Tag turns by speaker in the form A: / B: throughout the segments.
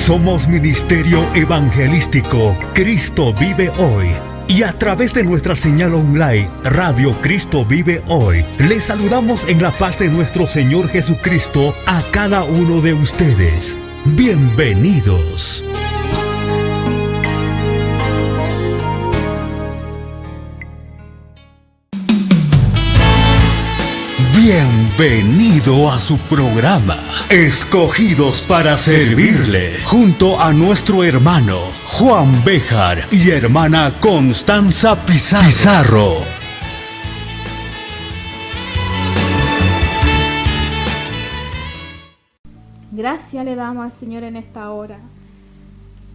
A: Somos Ministerio Evangelístico Cristo Vive Hoy. Y a través de nuestra señal online, Radio Cristo Vive Hoy, les saludamos en la paz de nuestro Señor Jesucristo a cada uno de ustedes. Bienvenidos. Bienvenido a su programa, Escogidos para Servirle, junto a nuestro hermano Juan Béjar y hermana Constanza Pizarro.
B: Gracias le damos al Señor en esta hora,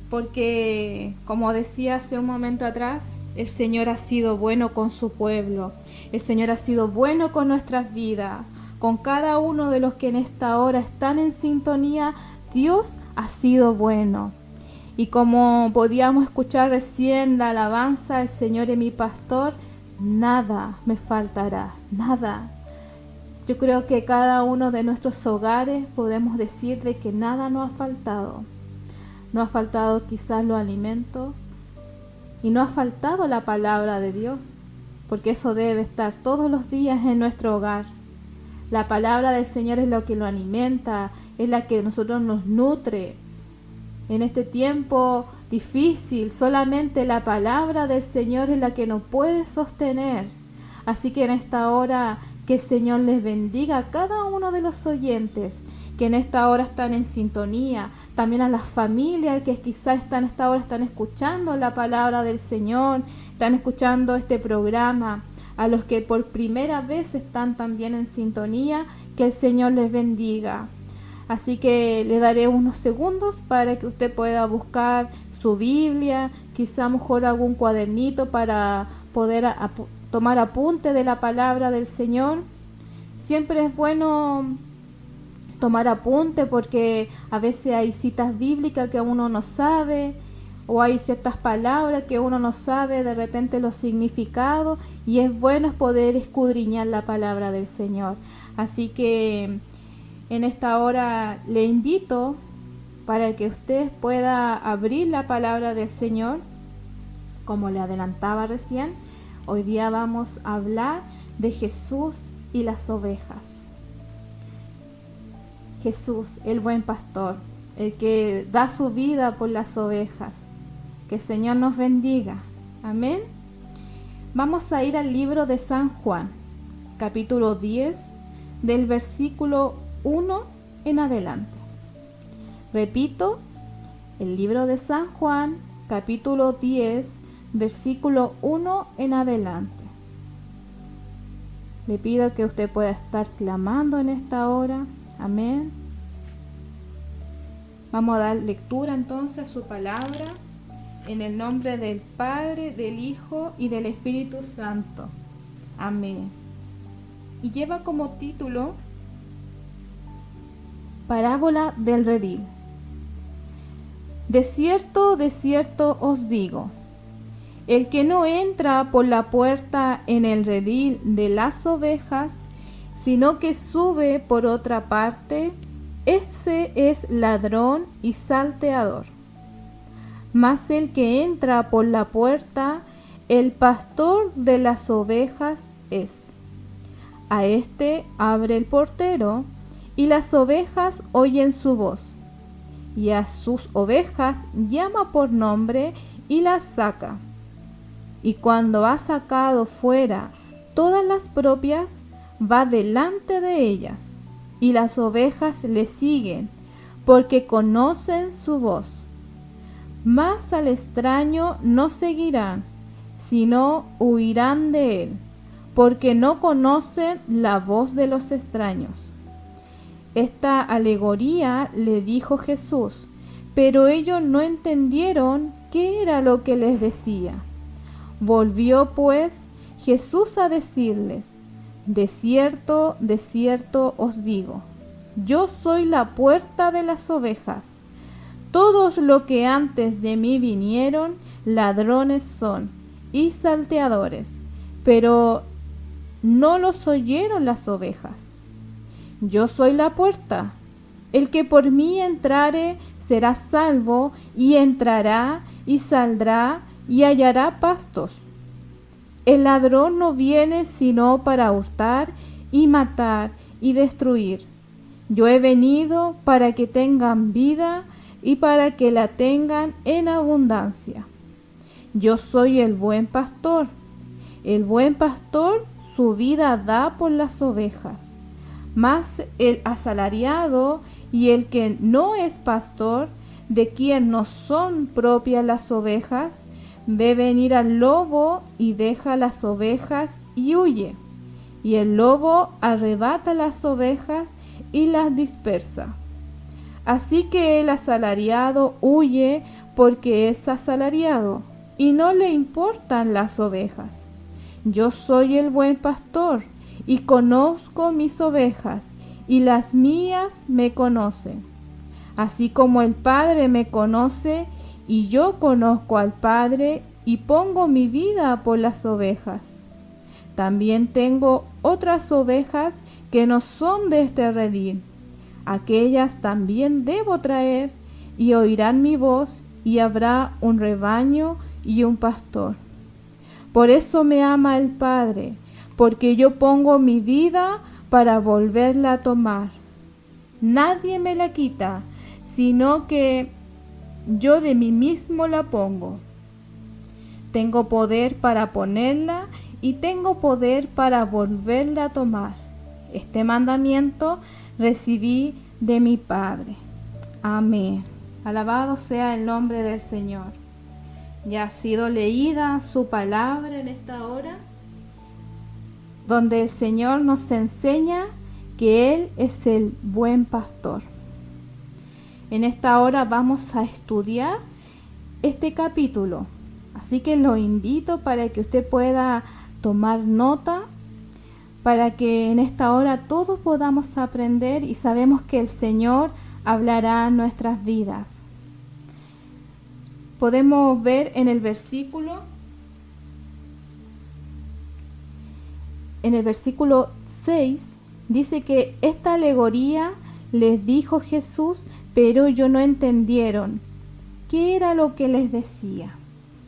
B: porque como decía hace un momento atrás, el Señor ha sido bueno con su pueblo. El Señor ha sido bueno con nuestras vidas. Con cada uno de los que en esta hora están en sintonía, Dios ha sido bueno. Y como podíamos escuchar recién la alabanza, el Señor es mi pastor, nada me faltará, nada. Yo creo que cada uno de nuestros hogares podemos decir de que nada nos ha faltado. No ha faltado quizás los alimentos, y no ha faltado la palabra de Dios, porque eso debe estar todos los días en nuestro hogar. La palabra del Señor es lo que lo alimenta, es la que nosotros nos nutre. En este tiempo difícil, solamente la palabra del Señor es la que nos puede sostener. Así que en esta hora, que el Señor les bendiga a cada uno de los oyentes que en esta hora están en sintonía, también a las familias que quizás en esta hora están escuchando la palabra del Señor, están escuchando este programa, a los que por primera vez están también en sintonía, que el Señor les bendiga. Así que le daré unos segundos para que usted pueda buscar su Biblia, quizá mejor algún cuadernito para poder tomar apunte de la palabra del Señor. Siempre es bueno tomar apunte porque a veces hay citas bíblicas que uno no sabe, o hay ciertas palabras que uno no sabe de repente los significados, y es bueno poder escudriñar la palabra del Señor. Así que en esta hora le invito para que usted pueda abrir la palabra del Señor. Como le adelantaba recién, hoy día vamos a hablar de Jesús y las ovejas. Jesús, el buen pastor, el que da su vida por las ovejas. Que el Señor nos bendiga. Amén. Vamos a ir al libro de San Juan, capítulo 10, del versículo 1 en adelante. Repito, el libro de San Juan, capítulo 10, versículo 1 en adelante. Le pido que usted pueda estar clamando en esta hora. Amén. Vamos a dar lectura entonces a su palabra en el nombre del Padre, del Hijo y del Espíritu Santo. Amén. Y lleva como título Parábola del redil. De cierto os digo, el que no entra por la puerta en el redil de las ovejas, sino que sube por otra parte, ese es ladrón y salteador. Mas el que entra por la puerta, el pastor de las ovejas es. A éste abre el portero, y las ovejas oyen su voz, y a sus ovejas llama por nombre y las saca. Y cuando ha sacado fuera todas las propias, va delante de ellas, y las ovejas le siguen, porque conocen su voz. Mas al extraño no seguirán, sino huirán de él, porque no conocen la voz de los extraños. Esta alegoría le dijo Jesús, pero ellos no entendieron qué era lo que les decía. Volvió pues Jesús a decirles, de cierto os digo, yo soy la puerta de las ovejas. Todos los que antes de mí vinieron, ladrones son y salteadores, pero no los oyeron las ovejas. Yo soy la puerta. El que por mí entrare será salvo y entrará y saldrá y hallará pastos. El ladrón no viene sino para hurtar y matar y destruir. Yo he venido para que tengan vida y para que la tengan en abundancia. Yo soy el buen pastor. El buen pastor su vida da por las ovejas. Mas el asalariado y el que no es pastor, de quien no son propias las ovejas, ve venir al lobo y deja las ovejas y huye. Y el lobo arrebata las ovejas y las dispersa. Así que el asalariado huye porque es asalariado y no le importan las ovejas. Yo soy el buen pastor y conozco mis ovejas y las mías me conocen. Así como el Padre me conoce y yo conozco al Padre y pongo mi vida por las ovejas. También tengo otras ovejas que no son de este redil. Aquellas también debo traer y oirán mi voz y habrá un rebaño y un pastor. Por eso me ama el Padre, porque yo pongo mi vida para volverla a tomar. Nadie me la quita, sino que yo de mí mismo la pongo. Tengo poder para ponerla y tengo poder para volverla a tomar. Este mandamiento recibí de mi Padre. Amén. Alabado sea el nombre del Señor. Ya ha sido leída su palabra en esta hora, donde el Señor nos enseña que Él es el buen pastor. En esta hora vamos a estudiar este capítulo, así que lo invito para que usted pueda tomar nota, para que en esta hora todos podamos aprender y sabemos que el Señor hablará en nuestras vidas. Podemos ver en el versículo 6, dice que esta alegoría les dijo Jesús, pero ellos no entendieron qué era lo que les decía.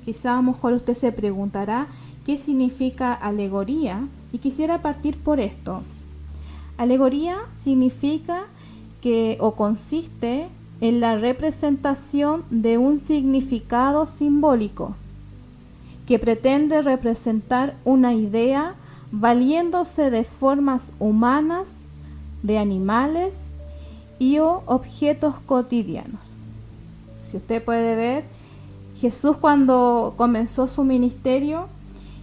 B: Quizá a lo mejor usted se preguntará qué significa alegoría, y quisiera partir por esto. Alegoría significa que o consiste en la representación de un significado simbólico que pretende representar una idea valiéndose de formas humanas, de animales y o objetos cotidianos. Si usted puede ver, Jesús cuando comenzó su ministerio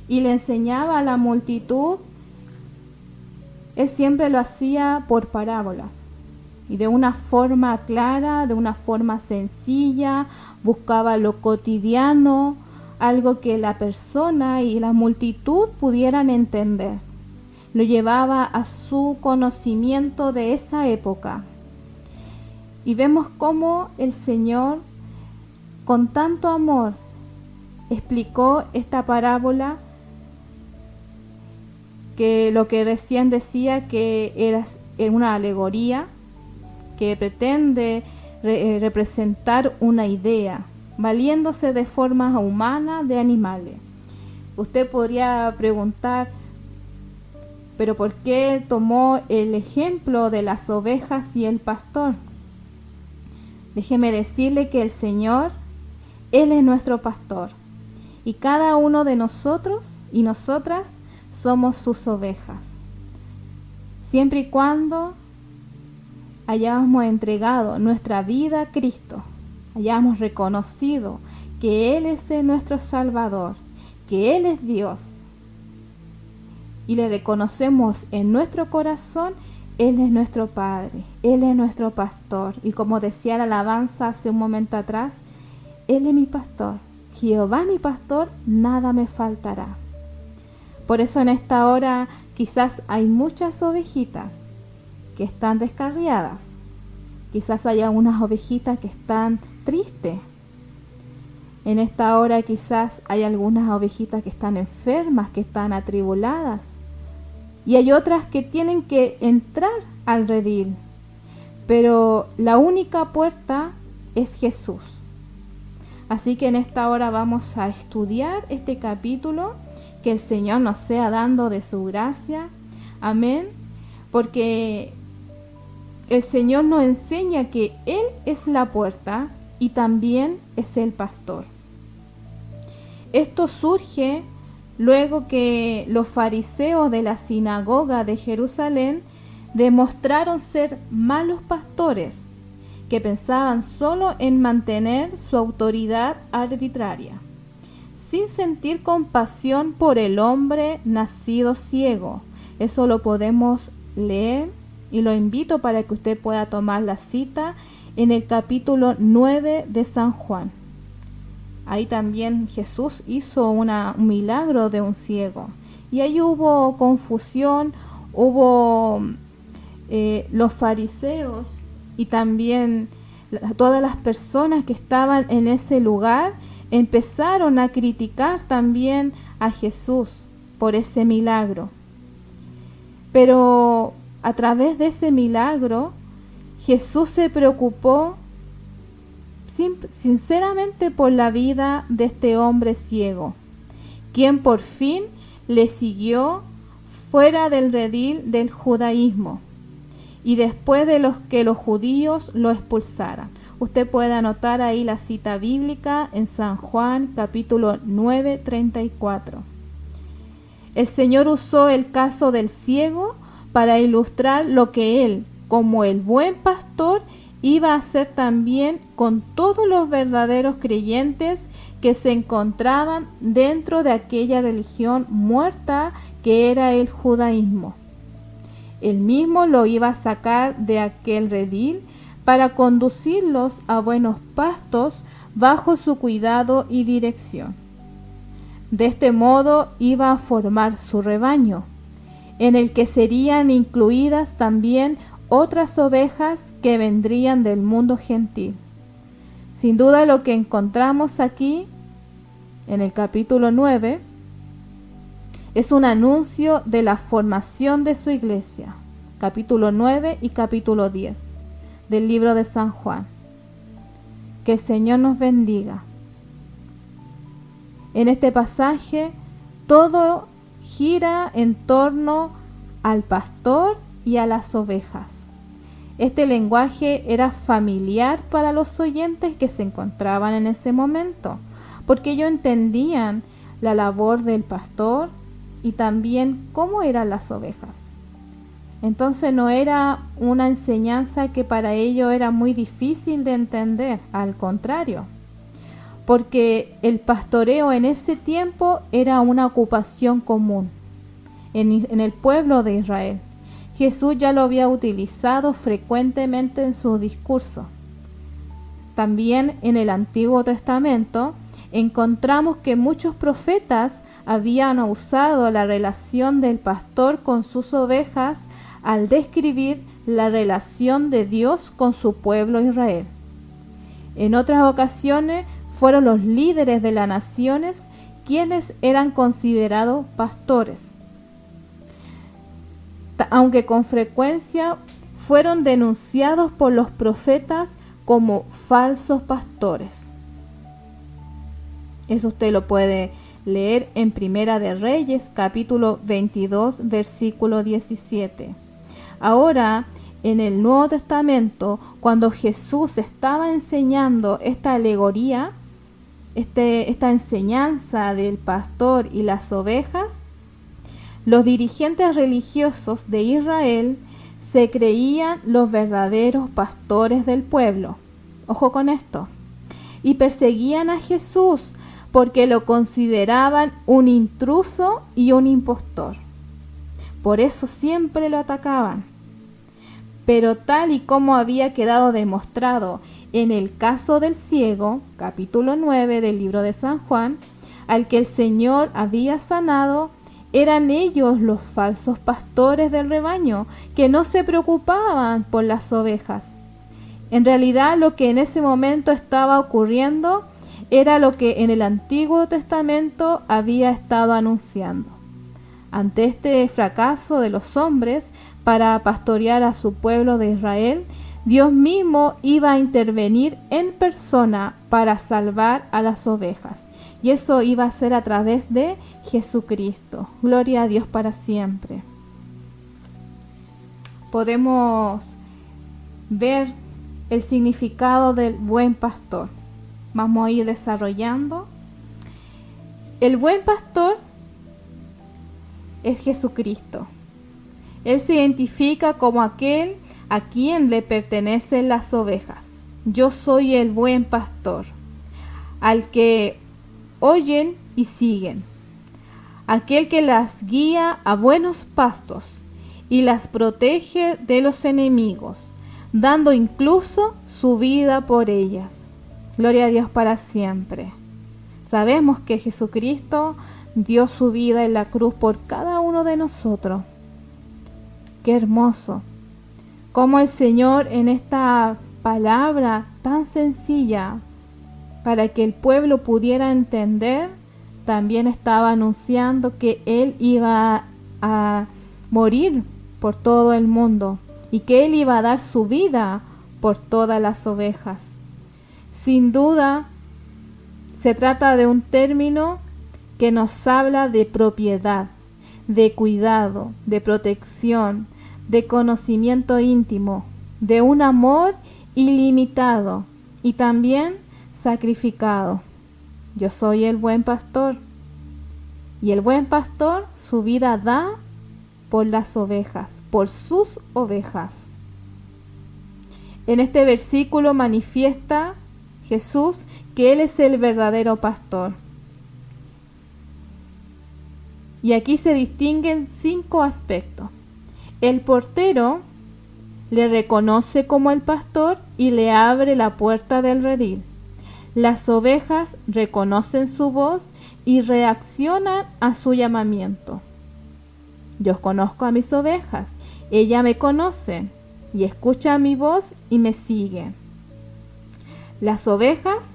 B: y le enseñaba a la multitud, Él siempre lo hacía por parábolas. Y de una forma clara, de una forma sencilla, buscaba lo cotidiano, algo que la persona y la multitud pudieran entender. Lo llevaba a su conocimiento de esa época. Y vemos cómo el Señor, con tanto amor, explicó esta parábola, que lo que recién decía que era una alegoría, que pretende representar una idea, valiéndose de formas humanas de animales. Usted podría preguntar, ¿pero por qué tomó el ejemplo de las ovejas y el pastor? Déjeme decirle que el Señor, Él es nuestro pastor, y cada uno de nosotros y nosotras somos sus ovejas. Siempre y cuando hayamos entregado nuestra vida a Cristo, hayamos reconocido que Él es nuestro Salvador, que Él es Dios, y le reconocemos en nuestro corazón, Él es nuestro Padre, Él es nuestro pastor, y como decía la alabanza hace un momento atrás, Él es mi pastor, Jehová mi pastor, nada me faltará. Por eso en esta hora quizás hay muchas ovejitas que están descarriadas. Quizás haya unas ovejitas que están tristes. En esta hora quizás hay algunas ovejitas que están enfermas, que están atribuladas. Y hay otras que tienen que entrar al redil. Pero la única puerta es Jesús. Así que en esta hora vamos a estudiar este capítulo, que el Señor nos sea dando de su gracia. Amén. Porque el Señor nos enseña que Él es la puerta y también es el pastor. Esto surge luego que los fariseos de la sinagoga de Jerusalén demostraron ser malos pastores que pensaban solo en mantener su autoridad arbitraria, sin sentir compasión por el hombre nacido ciego. Eso lo podemos leer y lo invito para que usted pueda tomar la cita en el capítulo 9 de San Juan. Ahí también Jesús hizo un milagro de un ciego. Y ahí hubo confusión, hubo los fariseos y también todas las personas que estaban en ese lugar empezaron a criticar también a Jesús por ese milagro. Pero a través de ese milagro, Jesús se preocupó sinceramente por la vida de este hombre ciego, quien por fin le siguió fuera del redil del judaísmo y después de que los judíos lo expulsaran. Usted puede anotar ahí la cita bíblica en San Juan capítulo 9, 34. El Señor usó el caso del ciego para ilustrar lo que Él, como el buen pastor, iba a hacer también con todos los verdaderos creyentes que se encontraban dentro de aquella religión muerta que era el judaísmo. Él mismo lo iba a sacar de aquel redil para conducirlos a buenos pastos bajo su cuidado y dirección. De este modo iba a formar su rebaño, en el que serían incluidas también otras ovejas que vendrían del mundo gentil. Sin duda lo que encontramos aquí en el capítulo 9 es un anuncio de la formación de su iglesia, capítulo 9 y capítulo 10 del libro de San Juan. Que el Señor nos bendiga. En este pasaje todo gira en torno al pastor y a las ovejas. Este lenguaje era familiar para los oyentes que se encontraban en ese momento, porque ellos entendían la labor del pastor y también cómo eran las ovejas. Entonces no era una enseñanza que para ellos era muy difícil de entender, al contrario, porque el pastoreo en ese tiempo era una ocupación común en el pueblo de Israel. Jesús ya lo había utilizado frecuentemente en su discurso. También en el Antiguo Testamento encontramos que muchos profetas habían usado la relación del pastor con sus ovejas al describir la relación de Dios con su pueblo Israel. En otras ocasiones fueron los líderes de las naciones quienes eran considerados pastores, aunque con frecuencia fueron denunciados por los profetas como falsos pastores. Eso usted lo puede leer en Primera de Reyes, capítulo 22, versículo 17. Ahora, en el Nuevo Testamento, cuando Jesús estaba enseñando esta alegoría, esta enseñanza del pastor y las ovejas, los dirigentes religiosos de Israel se creían los verdaderos pastores del pueblo. Ojo con esto. Y perseguían a Jesús porque lo consideraban un intruso y un impostor. Por eso siempre lo atacaban. Pero tal y como había quedado demostrado en el caso del ciego, capítulo 9 del libro de San Juan, al que el Señor había sanado, eran ellos los falsos pastores del rebaño, que no se preocupaban por las ovejas. En realidad lo que en ese momento estaba ocurriendo era lo que en el Antiguo Testamento había estado anunciando. Ante este fracaso de los hombres para pastorear a su pueblo de Israel, Dios mismo iba a intervenir en persona para salvar a las ovejas. Y eso iba a ser a través de Jesucristo. Gloria a Dios para siempre. Podemos ver el significado del buen pastor. Vamos a ir desarrollando. El buen pastor es Jesucristo. Él se identifica como aquel a quien le pertenecen las ovejas. Yo soy el buen pastor, al que oyen y siguen, aquel que las guía a buenos pastos y las protege de los enemigos, dando incluso su vida por ellas. Gloria a Dios para siempre. Sabemos que Jesucristo dio su vida en la cruz por cada uno de nosotros. Qué hermoso. Cómo el Señor en esta palabra tan sencilla, para que el pueblo pudiera entender, también estaba anunciando que Él iba a morir por todo el mundo y que Él iba a dar su vida por todas las ovejas. Sin duda, se trata de un término que nos habla de propiedad, de cuidado, de protección, de conocimiento íntimo, de un amor ilimitado y también sacrificado. Yo soy el buen pastor, y el buen pastor su vida da por las ovejas, por sus ovejas. En este versículo manifiesta Jesús que Él es el verdadero pastor. Y aquí se distinguen 5 aspectos. El portero le reconoce como el pastor y le abre la puerta del redil. Las ovejas reconocen su voz y reaccionan a su llamamiento. Yo conozco a mis ovejas, ellas me conocen y escuchan mi voz y me siguen. Las ovejas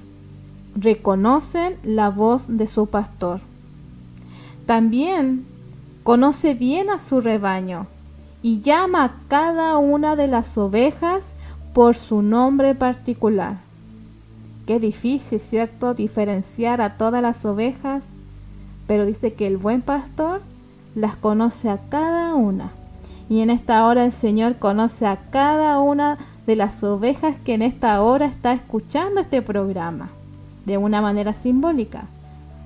B: reconocen la voz de su pastor. También conoce bien a su rebaño y llama a cada una de las ovejas por su nombre particular. Qué difícil, ¿cierto?, diferenciar a todas las ovejas, pero dice que el buen pastor las conoce a cada una. Y en esta hora el Señor conoce a cada una de las ovejas que en esta hora está escuchando este programa, de una manera simbólica.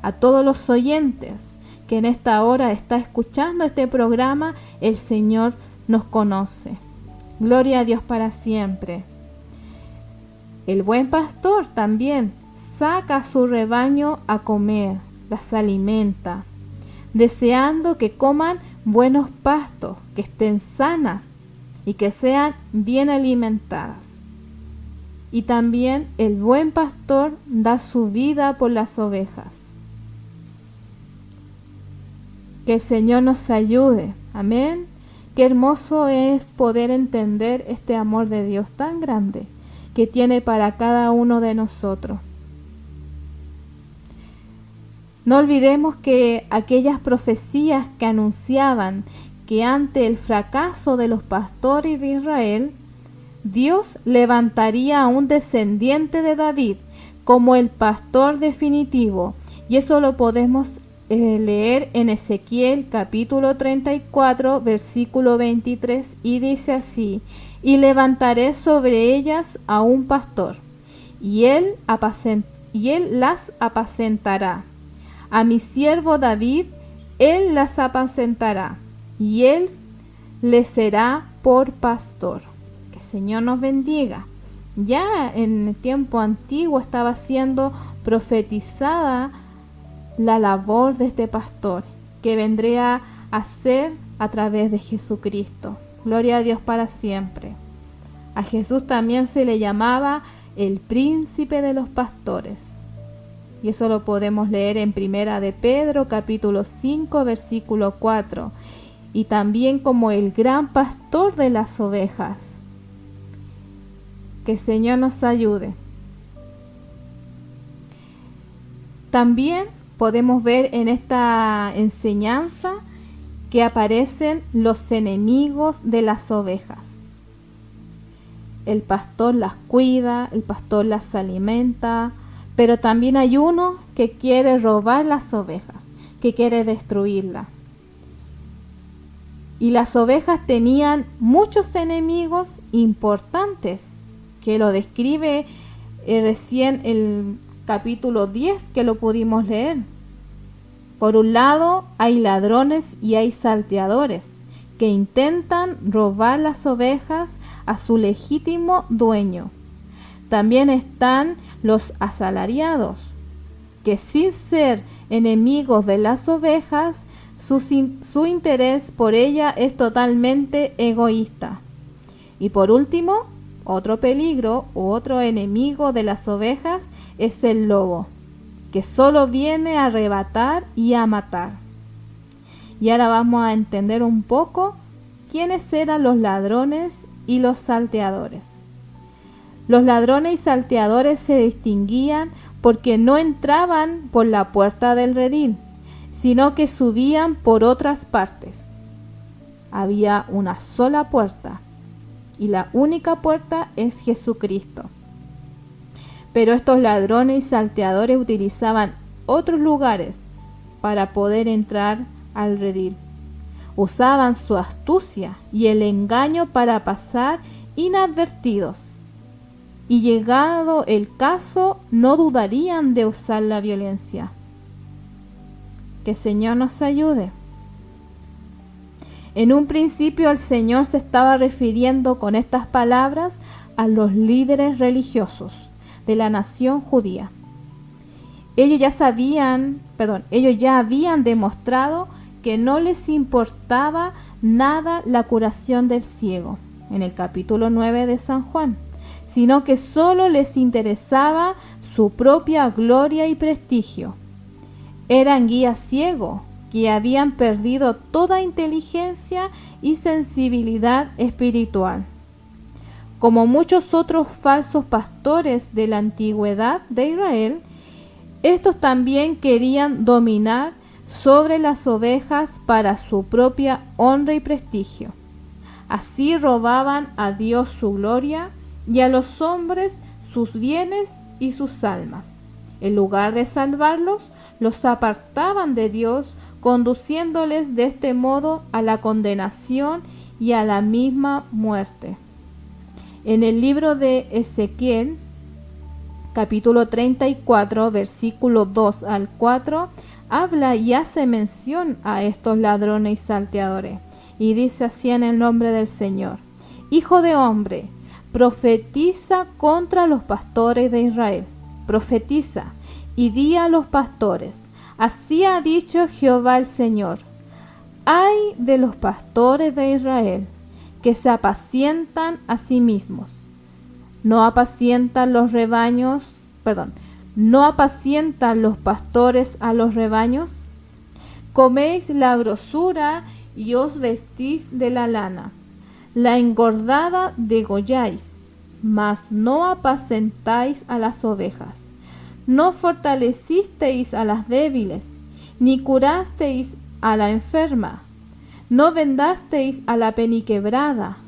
B: A todos los oyentes que en esta hora está escuchando este programa, el Señor nos conoce. Gloria a Dios para siempre. El buen pastor también saca a su rebaño a comer, las alimenta, deseando que coman buenos pastos, que estén sanas y que sean bien alimentadas. Y también el buen pastor da su vida por las ovejas. Que el Señor nos ayude. Amén. Qué hermoso es poder entender este amor de Dios tan grande que tiene para cada uno de nosotros. No olvidemos que aquellas profecías que anunciaban que ante el fracaso de los pastores de Israel, Dios levantaría a un descendiente de David como el pastor definitivo. Y eso lo podemos leer en Ezequiel capítulo 34 versículo 23, y dice así: y levantaré sobre ellas a un pastor, y él las apacentará. A mi siervo David él las apacentará, y él les será por pastor. Que el Señor nos bendiga. Ya en el tiempo antiguo estaba siendo profetizada la labor de este pastor, que vendría a ser a través de Jesucristo. Gloria a Dios para siempre. A Jesús también se le llamaba el príncipe de los pastores. Y eso lo podemos leer en Primera de Pedro, capítulo 5, versículo 4. Y también como el gran pastor de las ovejas. Que el Señor nos ayude. También podemos ver en esta enseñanza que aparecen los enemigos de las ovejas. el pastor las cuida, el pastor las alimenta, pero también hay uno que quiere robar las ovejas, que quiere destruirlas. Y las ovejas tenían muchos enemigos importantes, que lo describe recién el capítulo 10 que lo pudimos leer. Por un lado hay ladrones y hay salteadores que intentan robar las ovejas a su legítimo dueño. También están los asalariados, que sin ser enemigos de las ovejas, su interés por ella es totalmente egoísta. Y por último, otro peligro u otro enemigo de las ovejas es el lobo, que solo viene a arrebatar y a matar. Y ahora vamos a entender un poco quiénes eran los ladrones y los salteadores. Los ladrones y salteadores se distinguían porque no entraban por la puerta del redil, sino que subían por otras partes. Había una sola puerta, y la única puerta es Jesucristo. Pero estos ladrones y salteadores utilizaban otros lugares para poder entrar al redil. Usaban su astucia y el engaño para pasar inadvertidos. Y llegado el caso, no dudarían de usar la violencia. Que el Señor nos ayude. En un principio el Señor se estaba refiriendo con estas palabras a los líderes religiosos de la nación judía. Ellos ya habían demostrado que no les importaba nada la curación del ciego, en el capítulo 9 de San Juan, sino que solo les interesaba su propia gloria y prestigio. Eran guías ciegos que habían perdido toda inteligencia y sensibilidad espiritual. Como muchos otros falsos pastores de la antigüedad de Israel, estos también querían dominar sobre las ovejas para su propia honra y prestigio. Así robaban a Dios su gloria y a los hombres sus bienes y sus almas. En lugar de salvarlos, los apartaban de Dios, conduciéndoles de este modo a la condenación y a la misma muerte. En el libro de Ezequiel, capítulo 34, versículo 2 al 4, habla y hace mención a estos ladrones y salteadores, y dice así en el nombre del Señor: Hijo de hombre, profetiza contra los pastores de Israel. Profetiza y di a los pastores: así ha dicho Jehová el Señor: ay de los pastores de Israel, que se apacientan a sí mismos. ¿No apacientan los pastores a los rebaños? Coméis la grosura y os vestís de la lana. La engordada degolláis, mas no apacentáis a las ovejas. No fortalecisteis a las débiles, ni curasteis a la enferma. No vendasteis a la peniquebrada.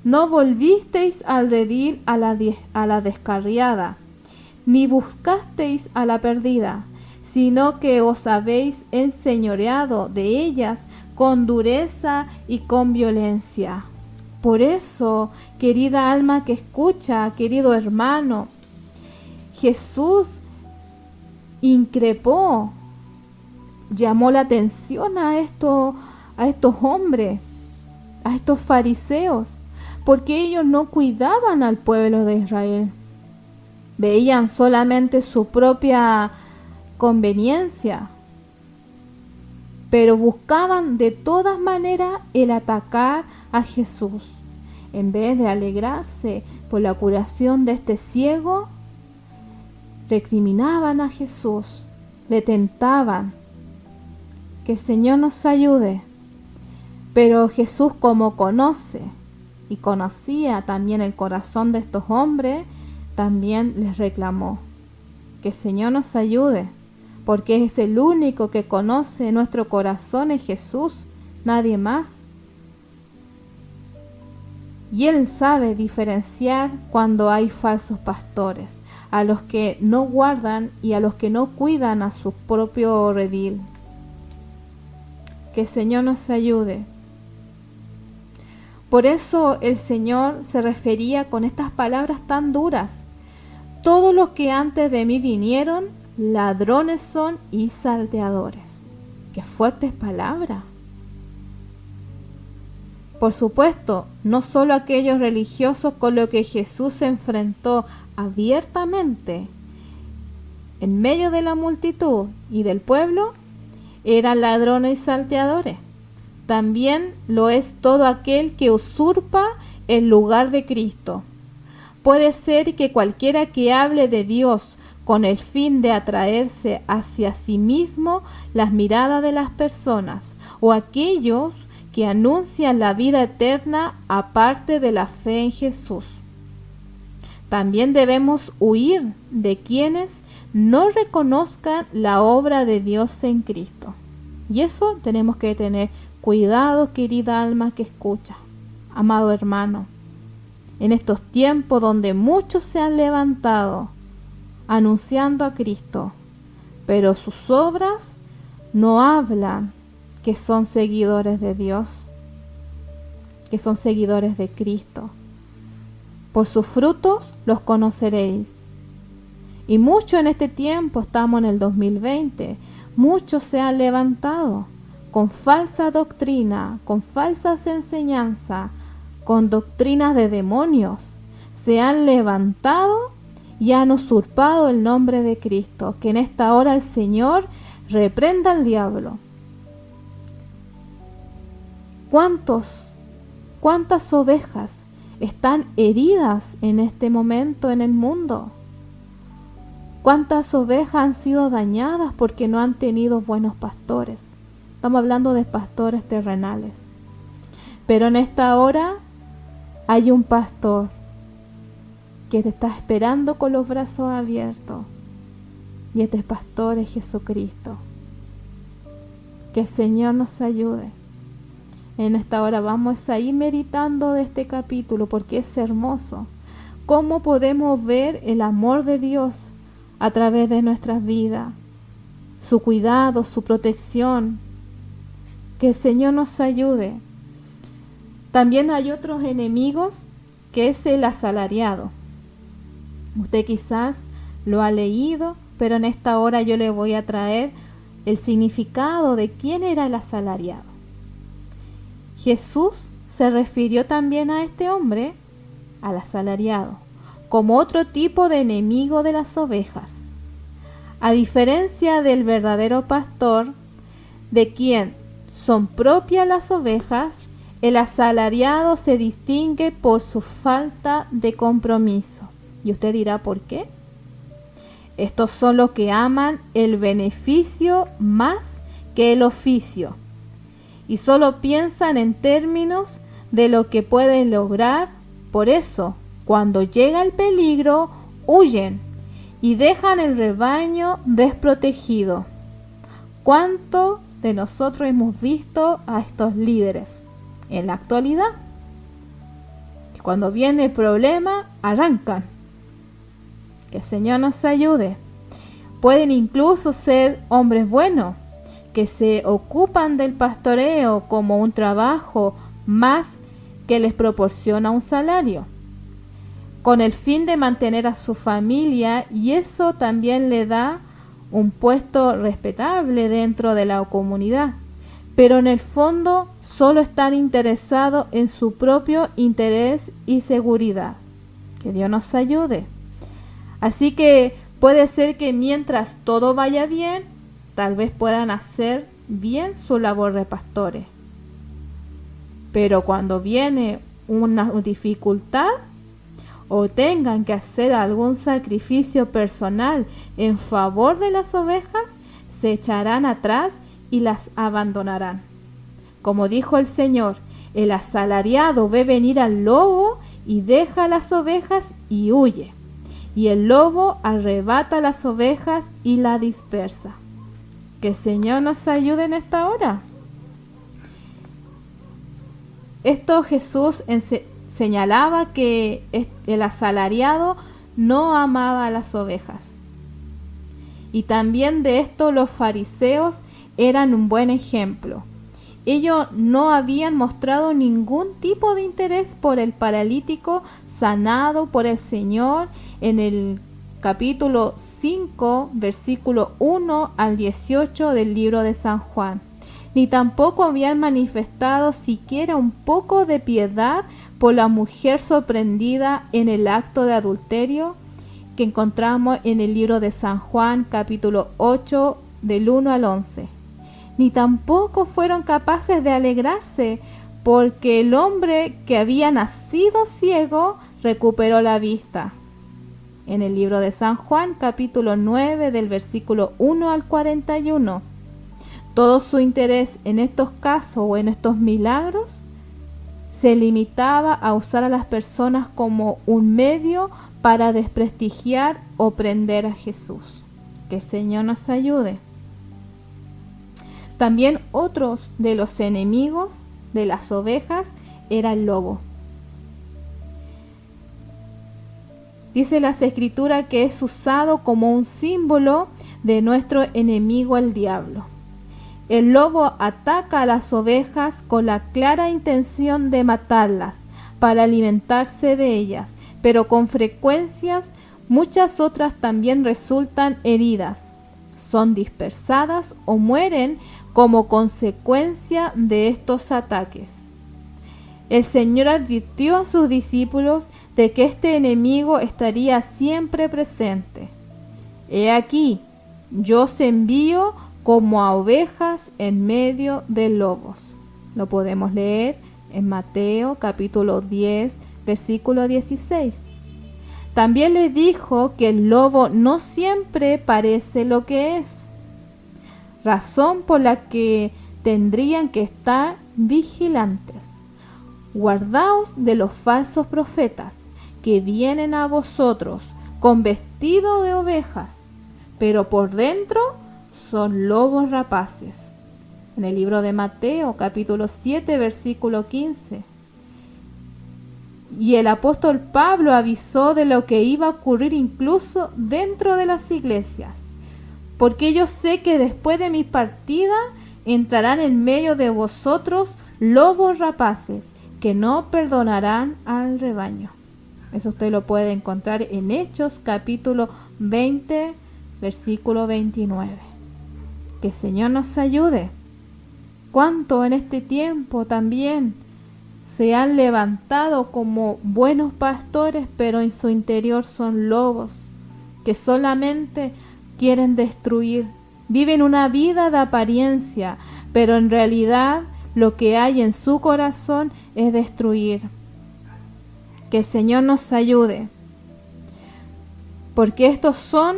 B: No volvisteis al redil a la descarriada, ni buscasteis a la perdida, sino que os habéis enseñoreado de ellas con dureza y con violencia. Por eso, querida alma que escucha, querido hermano, Jesús increpó, llamó la atención a estos hombres, a estos fariseos, porque ellos no cuidaban al pueblo de Israel. Veían solamente su propia conveniencia, pero buscaban de todas maneras el atacar a Jesús. En vez de alegrarse por la curación de este ciego, recriminaban a Jesús, le tentaban. Que el Señor nos ayude. Pero Jesús, como conoce y conocía también el corazón de estos hombres, también les reclamó. Que el Señor nos ayude, porque es el único que conoce nuestro corazón, es Jesús, nadie más. Y Él sabe diferenciar cuando hay falsos pastores, a los que no guardan y a los que no cuidan a su propio redil. Que el Señor nos ayude. Por eso el Señor se refería con estas palabras tan duras. Todos los que antes de mí vinieron, ladrones son y salteadores. ¡Qué fuertes palabras! Por supuesto, no solo aquellos religiosos con los que Jesús se enfrentó abiertamente en medio de la multitud y del pueblo, eran ladrones y salteadores. También lo es todo aquel que usurpa el lugar de Cristo. Puede ser que cualquiera que hable de Dios con el fin de atraerse hacia sí mismo las miradas de las personas, o aquellos que anuncian la vida eterna aparte de la fe en Jesús. También debemos huir de quienes no reconozcan la obra de Dios en Cristo. Y eso tenemos que tener cuidado, querida alma que escucha, amado hermano. En estos tiempos donde muchos se han levantado anunciando a Cristo, pero sus obras no hablan que son seguidores de Dios, que son seguidores de Cristo. Por sus frutos los conoceréis. Y mucho en este tiempo, estamos en el 2020, muchos se han levantado con falsa doctrina, con falsas enseñanzas, con doctrinas de demonios. Se han levantado y han usurpado el nombre de Cristo. Que en esta hora el Señor reprenda al diablo. ¿Cuántas ovejas están heridas en este momento en el mundo? ¿Cuántas ovejas han sido dañadas porque no han tenido buenos pastores? Estamos hablando de pastores terrenales. Pero en esta hora hay un pastor que te está esperando con los brazos abiertos. Y este pastor es Jesucristo. Que el Señor nos ayude. En esta hora vamos a ir meditando de este capítulo porque es hermoso. ¿Cómo podemos ver el amor de Dios a través de nuestras vidas? Su cuidado, su protección. Que el Señor nos ayude. También hay otros enemigos que es el asalariado. Usted quizás lo ha leído, pero en esta hora yo le voy a traer el significado de quién era el asalariado. Jesús se refirió también a este hombre, al asalariado, como otro tipo de enemigo de las ovejas. A diferencia del verdadero pastor, de quien son propias las ovejas, el asalariado se distingue por su falta de compromiso. Y usted dirá, ¿por qué? Estos son los que aman el beneficio más que el oficio. Y solo piensan en términos de lo que pueden lograr. Por eso, cuando llega el peligro, huyen y dejan el rebaño desprotegido. ¿Cuánto de nosotros hemos visto a estos líderes en la actualidad? Que cuando viene el problema, arrancan. Que el Señor nos ayude. Pueden incluso ser hombres buenos, que se ocupan del pastoreo como un trabajo más que les proporciona un salario, con el fin de mantener a su familia, y eso también le da un puesto respetable dentro de la comunidad, pero en el fondo solo están interesados en su propio interés y seguridad. Que Dios nos ayude. Así que puede ser que mientras todo vaya bien, tal vez puedan hacer bien su labor de pastores. Pero cuando viene una dificultad o tengan que hacer algún sacrificio personal en favor de las ovejas, se echarán atrás y las abandonarán. Como dijo el Señor, el asalariado ve venir al lobo y deja las ovejas y huye. Y el lobo arrebata las ovejas y la dispersa. Que el Señor nos ayude en esta hora. Esto Jesús señalaba que el asalariado no amaba a las ovejas. Y también de esto los fariseos eran un buen ejemplo. Ellos no habían mostrado ningún tipo de interés por el paralítico sanado por el Señor en el capítulo 5, versículo 1 al 18 del libro de San Juan. Ni tampoco habían manifestado siquiera un poco de piedad por la mujer sorprendida en el acto de adulterio que encontramos en el libro de San Juan, capítulo 8, del 1 al 11. Ni tampoco fueron capaces de alegrarse porque el hombre que había nacido ciego recuperó la vista. En el libro de San Juan, capítulo 9, del versículo 1 al 41. Todo su interés en estos casos o en estos milagros se limitaba a usar a las personas como un medio para desprestigiar o prender a Jesús. Que el Señor nos ayude. También otros de los enemigos de las ovejas era el lobo. Dice las Escrituras que es usado como un símbolo de nuestro enemigo el diablo. El lobo ataca a las ovejas con la clara intención de matarlas para alimentarse de ellas, pero con frecuencia muchas otras también resultan heridas, son dispersadas o mueren como consecuencia de estos ataques. El Señor advirtió a sus discípulos de que este enemigo estaría siempre presente. He aquí, yo os envío como a ovejas en medio de lobos. Lo podemos leer en Mateo capítulo 10, versículo 16. También le dijo que el lobo no siempre parece lo que es, razón por la que tendrían que estar vigilantes. Guardaos de los falsos profetas que vienen a vosotros con vestido de ovejas, pero por dentro son lobos rapaces. En el libro de Mateo, capítulo 7, versículo 15. Y el apóstol Pablo avisó de lo que iba a ocurrir incluso dentro de las iglesias. Porque yo sé que después de mi partida entrarán en medio de vosotros lobos rapaces que no perdonarán al rebaño. Eso usted lo puede encontrar en Hechos, capítulo 20, versículo 29. Que el Señor nos ayude. Cuánto en este tiempo también se han levantado como buenos pastores, pero en su interior son lobos que solamente quieren destruir. Viven una vida de apariencia, pero en realidad lo que hay en su corazón es destruir. Que el Señor nos ayude, porque estos son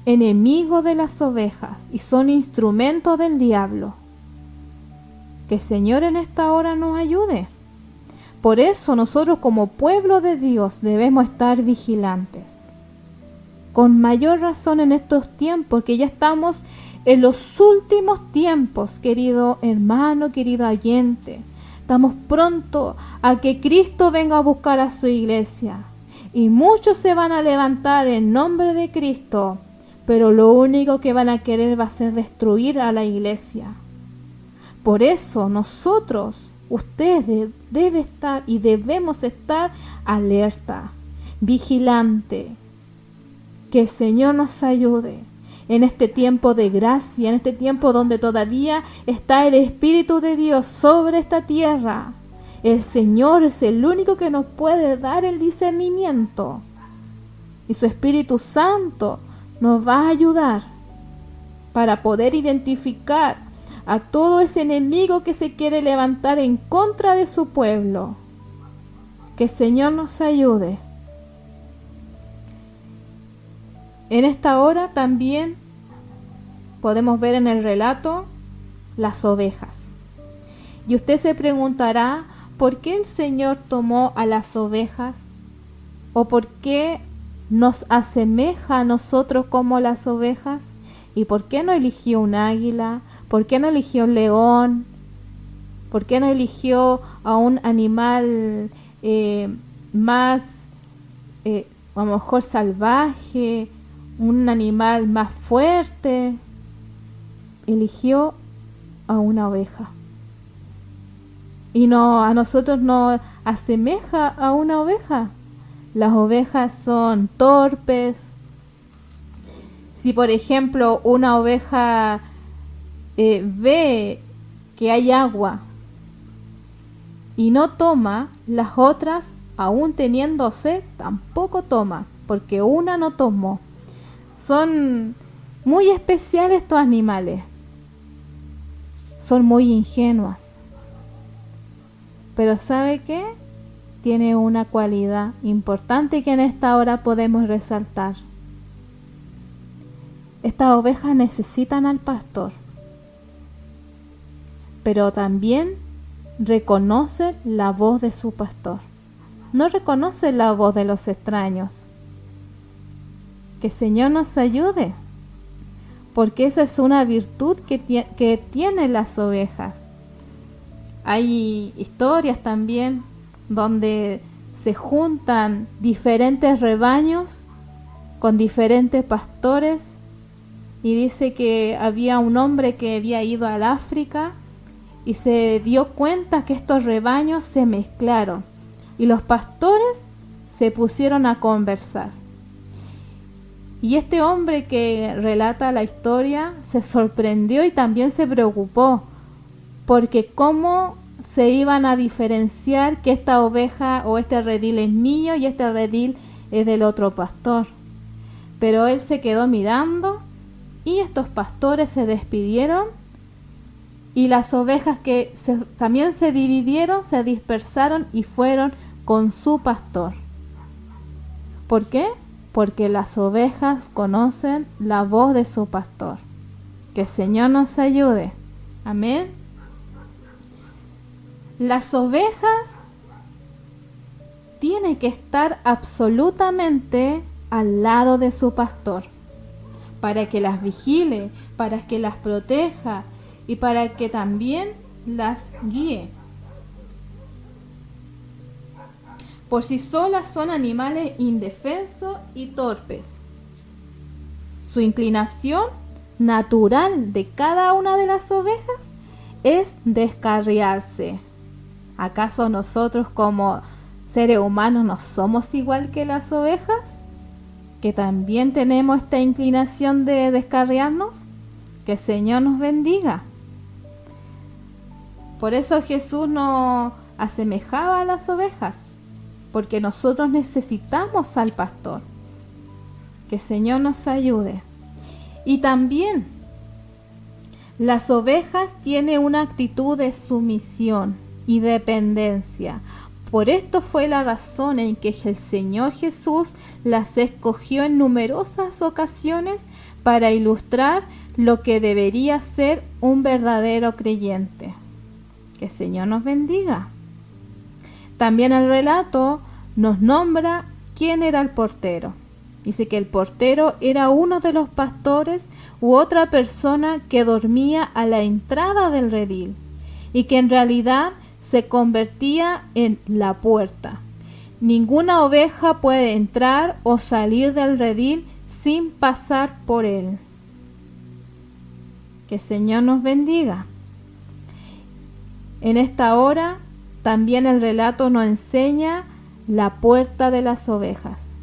B: enemigos de las ovejas y son instrumentos del diablo. Que el Señor en esta hora nos ayude. Por eso nosotros como pueblo de Dios debemos estar vigilantes. Con mayor razón en estos tiempos, que ya estamos en los últimos tiempos, querido hermano, querido oyente. Estamos pronto a que Cristo venga a buscar a su iglesia. Y muchos se van a levantar en nombre de Cristo, pero lo único que van a querer va a ser destruir a la iglesia. Por eso nosotros, ustedes, debe estar y debemos estar alerta, vigilante. Que el Señor nos ayude en este tiempo de gracia, en este tiempo donde todavía está el Espíritu de Dios sobre esta tierra. El Señor es el único que nos puede dar el discernimiento. Y su Espíritu Santo nos va a ayudar para poder identificar a todo ese enemigo que se quiere levantar en contra de su pueblo. Que el Señor nos ayude. En esta hora también podemos ver en el relato las ovejas. Y usted se preguntará, ¿por qué el Señor tomó a las ovejas? ¿O por qué nos asemeja a nosotros como las ovejas? ¿Y por qué no eligió un águila? ¿Por qué no eligió un león? ¿Por qué no eligió a un animal más, a lo mejor salvaje, un animal más fuerte? Eligió a una oveja. Y a nosotros nos asemeja a una oveja. Las ovejas son torpes. Si por ejemplo una oveja ve que hay agua y no toma, las otras, aún teniendo sed, tampoco toman, porque una no tomó. Son muy especiales estos animales. Son muy ingenuas. Pero ¿sabe qué? Tiene una cualidad importante que en esta hora podemos resaltar. Estas ovejas necesitan al pastor, pero también reconocen la voz de su pastor. No reconocen la voz de los extraños. Que el Señor nos ayude, porque esa es una virtud que tienen las ovejas. Hay historias también donde se juntan diferentes rebaños con diferentes pastores, y dice que había un hombre que había ido al África y se dio cuenta que estos rebaños se mezclaron y los pastores se pusieron a conversar. Y este hombre que relata la historia se sorprendió y también se preocupó, porque cómo se iban a diferenciar que esta oveja o este redil es mío y este redil es del otro pastor. Pero él se quedó mirando y estos pastores se despidieron, y las ovejas que también se dividieron, se dispersaron y fueron con su pastor. ¿Por qué? Porque las ovejas conocen la voz de su pastor. Que el Señor nos ayude. Amén. Las ovejas tienen que estar absolutamente al lado de su pastor, para que las vigile, para que las proteja y para que también las guíe. Por sí solas son animales indefensos y torpes. Su inclinación natural de cada una de las ovejas es descarriarse. ¿Acaso nosotros como seres humanos no somos igual que las ovejas? ¿Que también tenemos esta inclinación de descarriarnos? Que el Señor nos bendiga. Por eso Jesús nos asemejaba a las ovejas, porque nosotros necesitamos al pastor. Que el Señor nos ayude. Y también las ovejas tienen una actitud de sumisión y dependencia. Por esto fue la razón en que el Señor Jesús las escogió en numerosas ocasiones para ilustrar lo que debería ser un verdadero creyente. Que el Señor nos bendiga. También el relato nos nombra quién era el portero. Dice que el portero era uno de los pastores u otra persona que dormía a la entrada del redil, y que en realidad se convertía en la puerta. Ninguna oveja puede entrar o salir del redil sin pasar por él. Que el Señor nos bendiga. En esta hora también el relato nos enseña la puerta de las ovejas.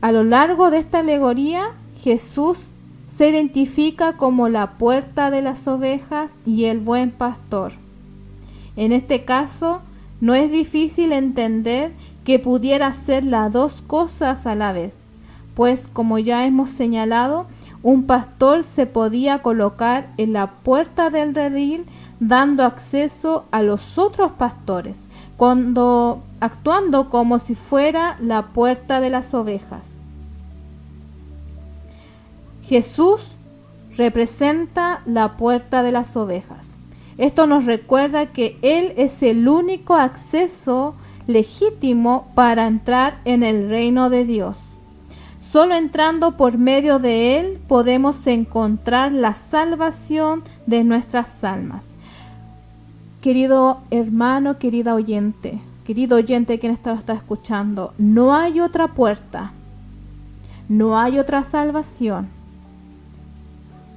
B: A lo largo de esta alegoría, Jesús se identifica como la puerta de las ovejas y el buen pastor. En este caso, no es difícil entender que pudiera ser las dos cosas a la vez, pues como ya hemos señalado, un pastor se podía colocar en la puerta del redil dando acceso a los otros pastores, actuando como si fuera la puerta de las ovejas. Jesús representa la puerta de las ovejas. Esto nos recuerda que Él es el único acceso legítimo para entrar en el reino de Dios. Solo entrando por medio de Él podemos encontrar la salvación de nuestras almas. Querido hermano, querido oyente que está escuchando, no hay otra puerta, no hay otra salvación.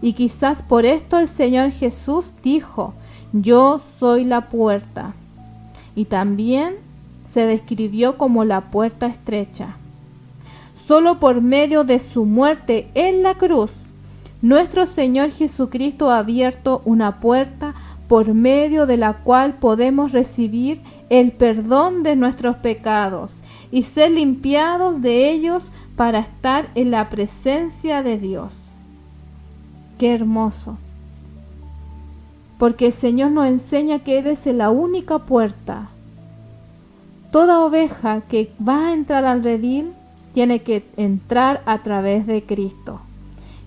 B: Y quizás por esto el Señor Jesús dijo: yo soy la puerta. Y también se describió como la puerta estrecha. Solo por medio de su muerte en la cruz, nuestro Señor Jesucristo ha abierto una puerta por medio de la cual podemos recibir el perdón de nuestros pecados y ser limpiados de ellos para estar en la presencia de Dios. ¡Qué hermoso! Porque el Señor nos enseña que Él es la única puerta. Toda oveja que va a entrar al redil tiene que entrar a través de Cristo.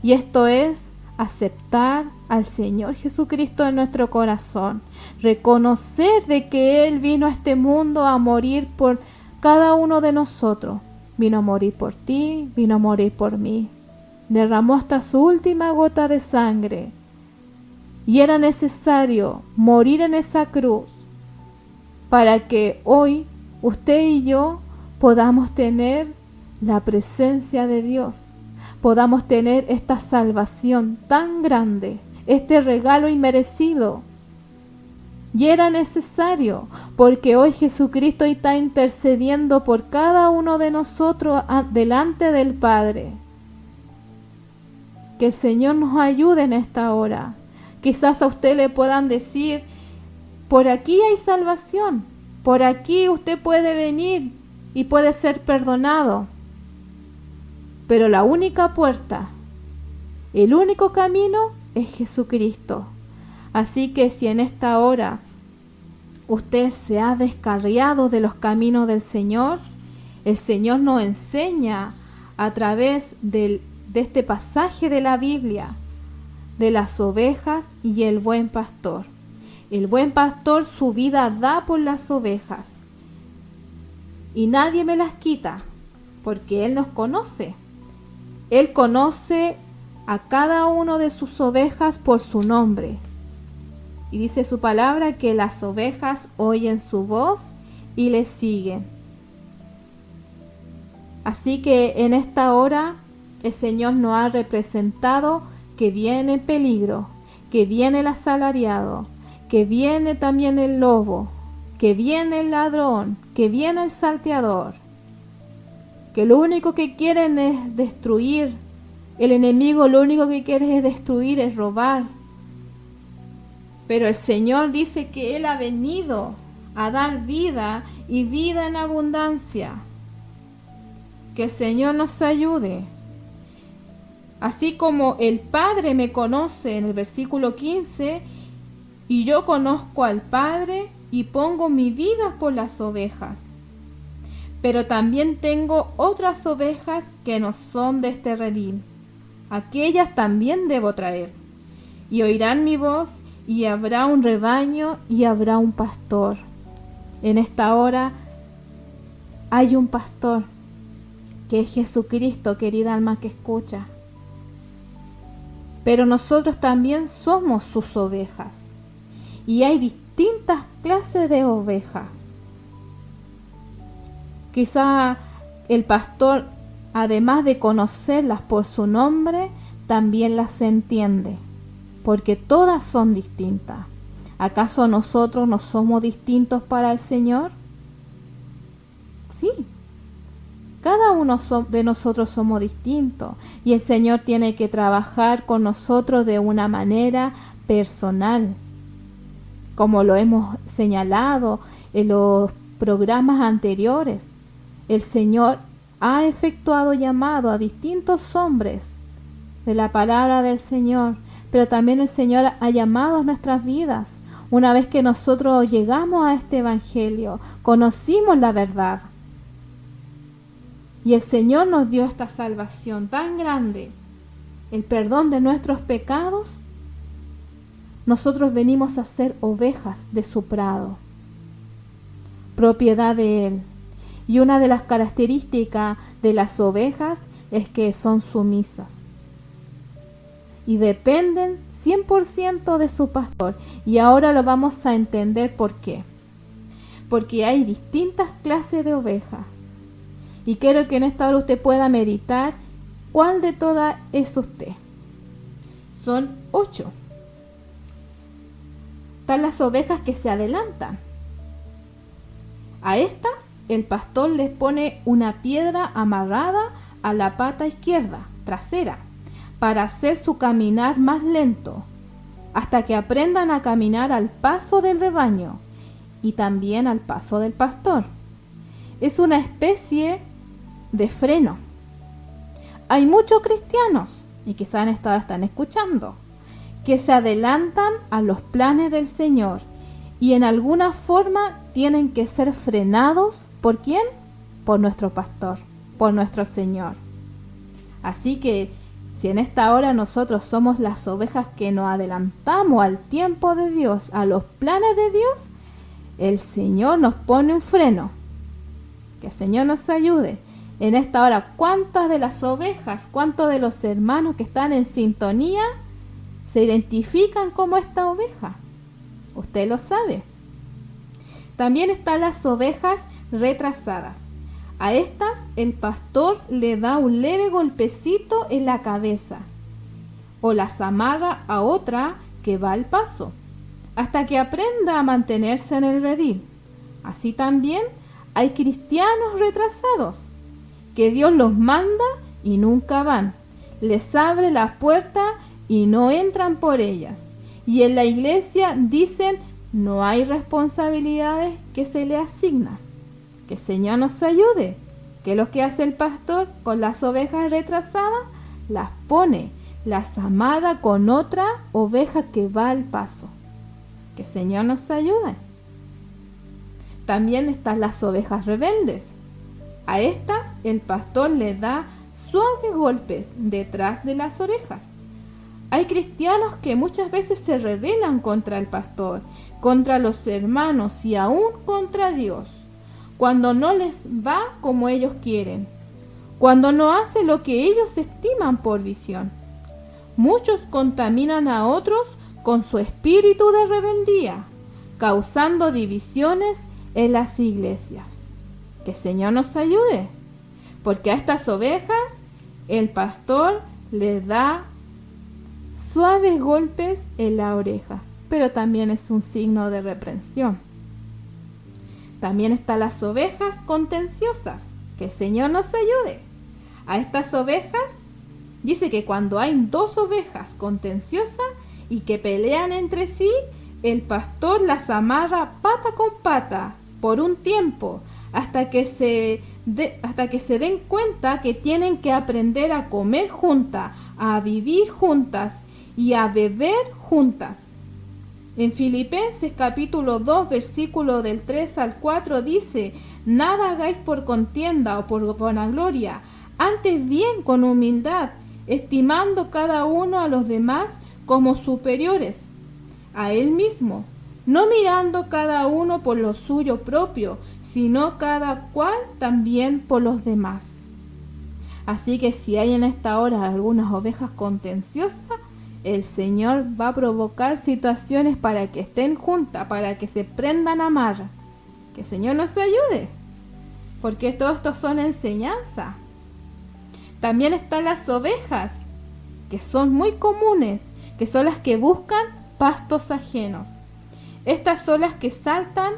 B: Y esto es aceptar al Señor Jesucristo en nuestro corazón. Reconocer de que Él vino a este mundo a morir por cada uno de nosotros. Vino a morir por ti, vino a morir por mí. Derramó hasta su última gota de sangre. Y era necesario morir en esa cruz para que hoy usted y yo podamos tener la presencia de Dios, podamos tener esta salvación tan grande, este regalo inmerecido. Y era necesario, porque hoy Jesucristo está intercediendo por cada uno de nosotros delante del Padre. Que el Señor nos ayude en esta hora. Quizás a usted le puedan decir: por aquí hay salvación, por aquí usted puede venir y puede ser perdonado. Pero la única puerta, el único camino es Jesucristo. Así que si en esta hora usted se ha descarriado de los caminos del Señor, el Señor nos enseña a través de este pasaje de la Biblia, de las ovejas y el buen pastor. El buen pastor su vida da por las ovejas y nadie me las quita, porque Él nos conoce. Él conoce a cada uno de sus ovejas por su nombre. Y dice su palabra que las ovejas oyen su voz y le siguen. Así que en esta hora el Señor nos ha representado que viene peligro, que viene el asalariado, que viene también el lobo, que viene el ladrón, que viene el salteador, que lo único que quieren es destruir. El enemigo lo único que quiere es destruir, es robar. Pero el Señor dice que Él ha venido a dar vida y vida en abundancia. Que el Señor nos ayude. Así como el Padre me conoce en el versículo 15, y yo conozco al Padre y pongo mi vida por las ovejas. Pero también tengo otras ovejas que no son de este redil. Aquellas también debo traer. Y oirán mi voz, y habrá un rebaño y habrá un pastor. En esta hora hay un pastor, que es Jesucristo, querida alma que escucha. Pero nosotros también somos sus ovejas. Y hay distintas clases de ovejas. Quizá el pastor, además de conocerlas por su nombre, también las entiende, porque todas son distintas. ¿Acaso nosotros no somos distintos para el Señor? Sí, cada uno de nosotros somos distintos y el Señor tiene que trabajar con nosotros de una manera personal, como lo hemos señalado en los programas anteriores. El Señor ha efectuado llamado a distintos hombres de la palabra del Señor, pero también el Señor ha llamado a nuestras vidas. Una vez que nosotros llegamos a este evangelio, conocimos la verdad. Y el Señor nos dio esta salvación tan grande, el perdón de nuestros pecados. Nosotros venimos a ser ovejas de su prado, propiedad de Él. Y una de las características de las ovejas es que son sumisas y dependen 100% de su pastor. Y ahora lo vamos a entender por qué. Porque hay distintas clases de ovejas. Y quiero que en esta hora usted pueda meditar cuál de todas es usted. Son 8. Están las ovejas que se adelantan. A estas el pastor les pone una piedra amarrada a la pata izquierda, trasera, para hacer su caminar más lento, hasta que aprendan a caminar al paso del rebaño y también al paso del pastor. Es una especie de freno. Hay muchos cristianos, y quizás en esta hora están escuchando, que se adelantan a los planes del Señor y en alguna forma tienen que ser frenados. ¿Por quién? Por nuestro pastor, por nuestro Señor. Así que si en esta hora nosotros somos las ovejas que nos adelantamos al tiempo de Dios, a los planes de Dios, el Señor nos pone un freno. Que el Señor nos ayude. En esta hora, ¿cuántas de las ovejas, cuántos de los hermanos que están en sintonía se identifican como esta oveja? Usted lo sabe. También están las ovejas retrasadas. A estas el pastor le da un leve golpecito en la cabeza o las amarra a otra que va al paso hasta que aprenda a mantenerse en el redil. Así también hay cristianos retrasados que Dios los manda y nunca van. Les abre la puerta y no entran por ellas. Y en la iglesia dicen no hay responsabilidades que se le asignan. Que el Señor nos ayude. Que lo que hace el pastor con las ovejas retrasadas, las pone, las amarra con otra oveja que va al paso. Que el Señor nos ayude. También están las ovejas rebeldes. A estas el pastor les da suaves golpes detrás de las orejas. Hay cristianos que muchas veces se rebelan contra el pastor, contra los hermanos y aún contra Dios, cuando no les va como ellos quieren, cuando no hace lo que ellos estiman por visión. Muchos contaminan a otros con su espíritu de rebeldía, causando divisiones en las iglesias. Que el Señor nos ayude, porque a estas ovejas el pastor les da suaves golpes en la oreja, pero también es un signo de reprensión. También están las ovejas contenciosas. Que el Señor nos ayude. A estas ovejas dice que cuando hay 2 ovejas contenciosas y que pelean entre sí, el pastor las amarra pata con pata por un tiempo hasta que se den cuenta que tienen que aprender a comer juntas, a vivir juntas y a beber juntas. En Filipenses capítulo 2, versículo del 3 al 4 dice: nada hagáis por contienda o por vanagloria, antes bien con humildad, estimando cada uno a los demás como superiores a él mismo, no mirando cada uno por lo suyo propio, sino cada cual también por los demás. Así que si hay en esta hora algunas ovejas contenciosas, el Señor va a provocar situaciones para que estén juntas, para que se prendan a amar. Que el Señor nos ayude, porque todo esto son enseñanzas. También están las ovejas, que son muy comunes, que son las que buscan pastos ajenos. Estas son las que saltan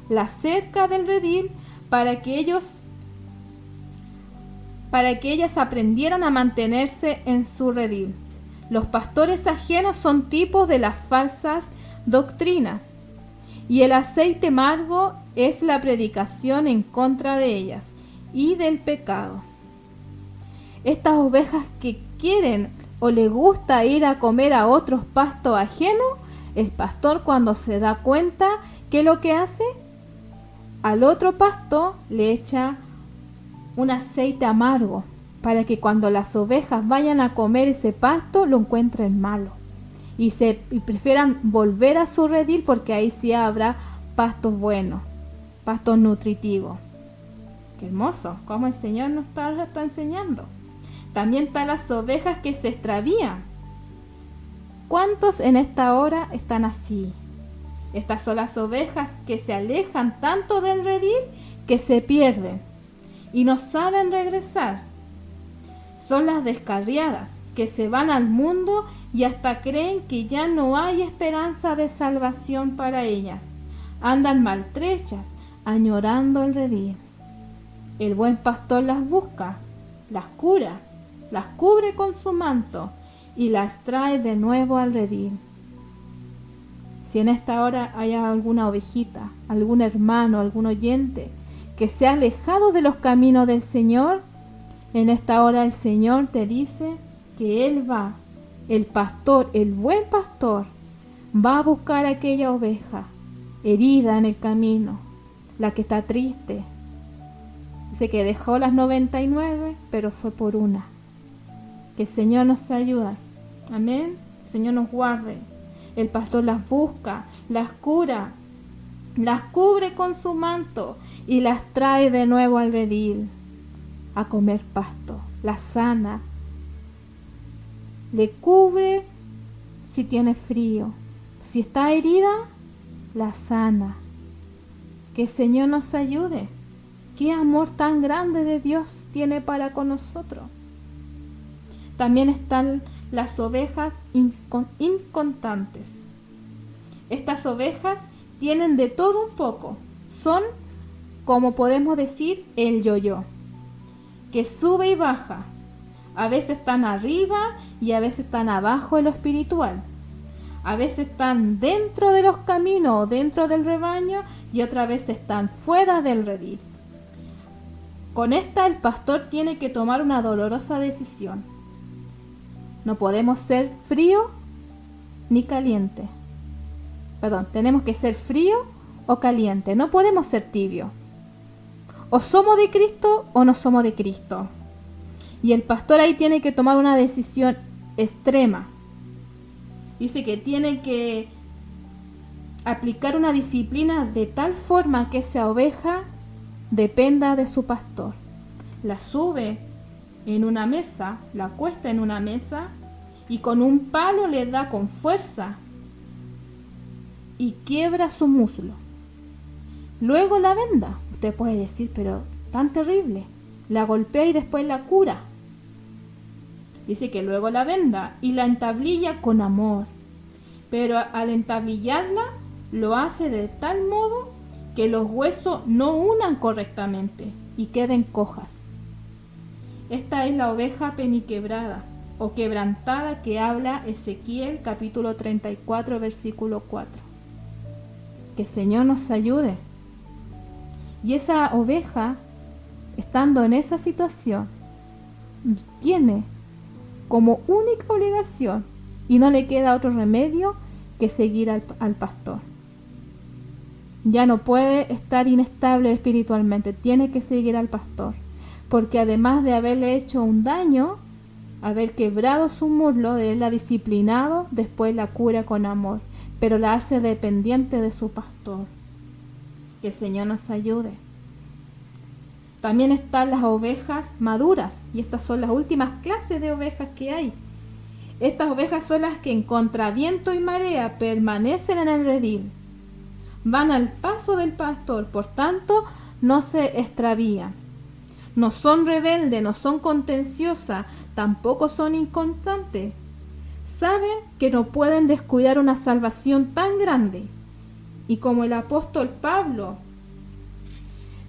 B: la cerca del redil para que ellas aprendieran a mantenerse en su redil. Los pastores ajenos son tipos de las falsas doctrinas, y el aceite amargo es la predicación en contra de ellas y del pecado. Estas ovejas que quieren o les gusta ir a comer a otros pastos ajenos, el pastor cuando se da cuenta, ¿qué es lo que hace? Al otro pasto le echa un aceite amargo para que cuando las ovejas vayan a comer ese pasto lo encuentren malo y prefieran volver a su redil, porque ahí sí habrá pastos buenos, pastos nutritivos. Qué hermoso, como el Señor nos está enseñando. También están las ovejas que se extravían. ¿Cuántos en esta hora están así? Estas son las ovejas que se alejan tanto del redil que se pierden y no saben regresar. Son las descarriadas que se van al mundo y hasta creen que ya no hay esperanza de salvación para ellas. Andan maltrechas, añorando el redil. El buen pastor las busca, las cura, las cubre con su manto y las trae de nuevo al redil. Si en esta hora hay alguna ovejita, algún hermano, algún oyente que se ha alejado de los caminos del Señor, en esta hora el Señor te dice que Él va, el pastor, el buen pastor, va a buscar a aquella oveja herida en el camino, la que está triste. Dice que dejó las 99, pero fue por una. Que el Señor nos ayude. Amén. El Señor nos guarde. El pastor las busca, las cura, las cubre con su manto y las trae de nuevo al redil a comer pasto. Las sana, le cubre si tiene frío, si está herida, la sana. Que el Señor nos ayude. Qué amor tan grande de Dios tiene para con nosotros. También están las ovejas inconstantes. Estas ovejas tienen de todo un poco. Son, como podemos decir, el yo-yo, que sube y baja. A veces están arriba y a veces están abajo en lo espiritual. A veces están dentro de los caminos o dentro del rebaño y otra vez están fuera del redil. Con esta el pastor tiene que tomar una dolorosa decisión. No podemos ser frío ni caliente. Tenemos que ser frío o caliente. No podemos ser tibio. O somos de Cristo o no somos de Cristo. Y el pastor ahí tiene que tomar una decisión extrema. Dice que tiene que aplicar una disciplina de tal forma que esa oveja dependa de su pastor. La sube en una mesa, la acuesta en una mesa y con un palo le da con fuerza y quiebra su muslo. Luego la venda. Usted puede decir, pero tan terrible. La golpea y después la cura. Dice que luego la venda y la entablilla con amor. Pero al entablillarla lo hace de tal modo que los huesos no unan correctamente y queden cojas. Esta es la oveja peniquebrada o quebrantada que habla Ezequiel capítulo 34 versículo 4. Que el Señor nos ayude. Y esa oveja, estando en esa situación, tiene como única obligación y no le queda otro remedio que seguir al pastor. Ya no puede estar inestable espiritualmente, tiene que seguir al pastor, porque además de haberle hecho un daño, haber quebrado su muslo, él la ha disciplinado, después la cura con amor, pero la hace dependiente de su pastor. Que el Señor nos ayude. También están las ovejas maduras, y estas son las últimas clases de ovejas que hay. Estas ovejas son las que en contraviento y marea permanecen en el redil. Van al paso del pastor, por tanto no se extravían. No son rebeldes, no son contenciosas, tampoco son inconstantes. Saben que no pueden descuidar una salvación tan grande. Y como el apóstol Pablo